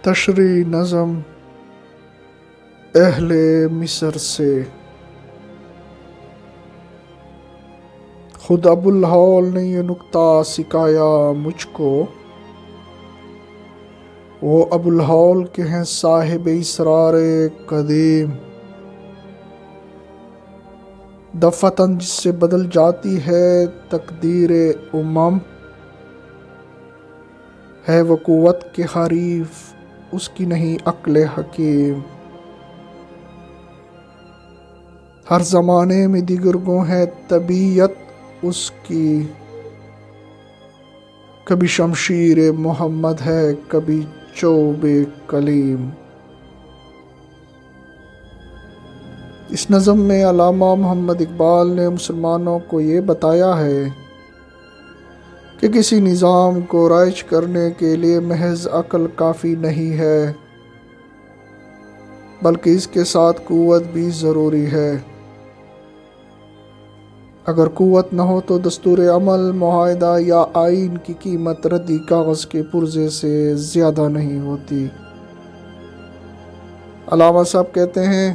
تشریح نظم اہل مصر سے۔ خود ابوالہول نے یہ نکتہ سکھایا مجھ کو، وہ ابوالہول کے ہیں صاحب اسرار قدیم، دفعتاً جس سے بدل جاتی ہے تقدیر امم، ہے وہ قوت کے حریف اس کی نہیں عقل حکیم، ہر زمانے میں دیگر گو ہے طبیعت اس کی، کبھی شمشیر محمد ہے کبھی چوب کلیم۔ اس نظم میں علامہ محمد اقبال نے مسلمانوں کو یہ بتایا ہے کہ کسی نظام کو رائج کرنے کے لیے محض عقل کافی نہیں ہے، بلکہ اس کے ساتھ قوت بھی ضروری ہے۔ اگر قوت نہ ہو تو دستور عمل، معاہدہ یا آئین کی قیمت ردی کاغذ کے پرزے سے زیادہ نہیں ہوتی۔ علامہ صاحب کہتے ہیں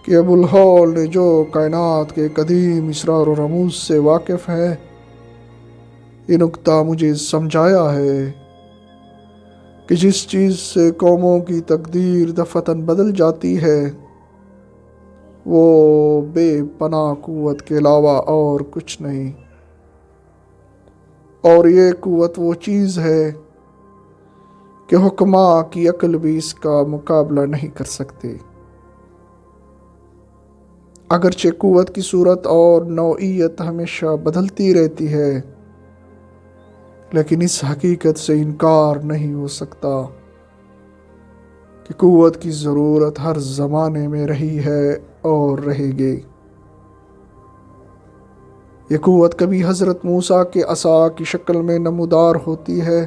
کہ ابوالہول نے جو کائنات کے قدیم اسرار و رموز سے واقف ہے، یہ نکتہ مجھے سمجھایا ہے کہ جس چیز سے قوموں کی تقدیر دفعتاً بدل جاتی ہے وہ بے پناہ قوت کے علاوہ اور کچھ نہیں، اور یہ قوت وہ چیز ہے کہ حکماء کی عقل بھی اس کا مقابلہ نہیں کر سکتے۔ اگرچہ قوت کی صورت اور نوعیت ہمیشہ بدلتی رہتی ہے، لیکن اس حقیقت سے انکار نہیں ہو سکتا کہ قوت کی ضرورت ہر زمانے میں رہی ہے اور رہے گی۔ یہ قوت کبھی حضرت موسیٰ کے عصا کی شکل میں نمودار ہوتی ہے،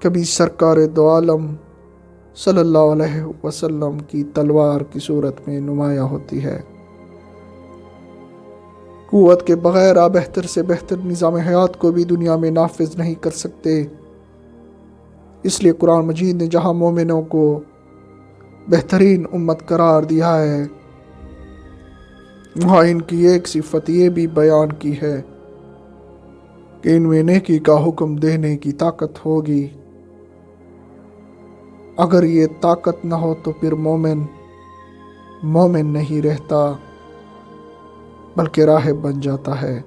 کبھی سرکار دو عالم صلی اللہ علیہ وسلم کی تلوار کی صورت میں نمایاں ہوتی ہے۔ قوت کے بغیر آپ بہتر سے بہتر نظام حیات کو بھی دنیا میں نافذ نہیں کر سکتے، اس لیے قرآن مجید نے جہاں مومنوں کو بہترین امت قرار دیا ہے، وہاں ان کی ایک صفت یہ بھی بیان کی ہے کہ ان میں نیکی کا حکم دینے کی طاقت ہوگی۔ اگر یہ طاقت نہ ہو تو پھر مومن نہیں رہتا بلکہ راہب بن جاتا ہے۔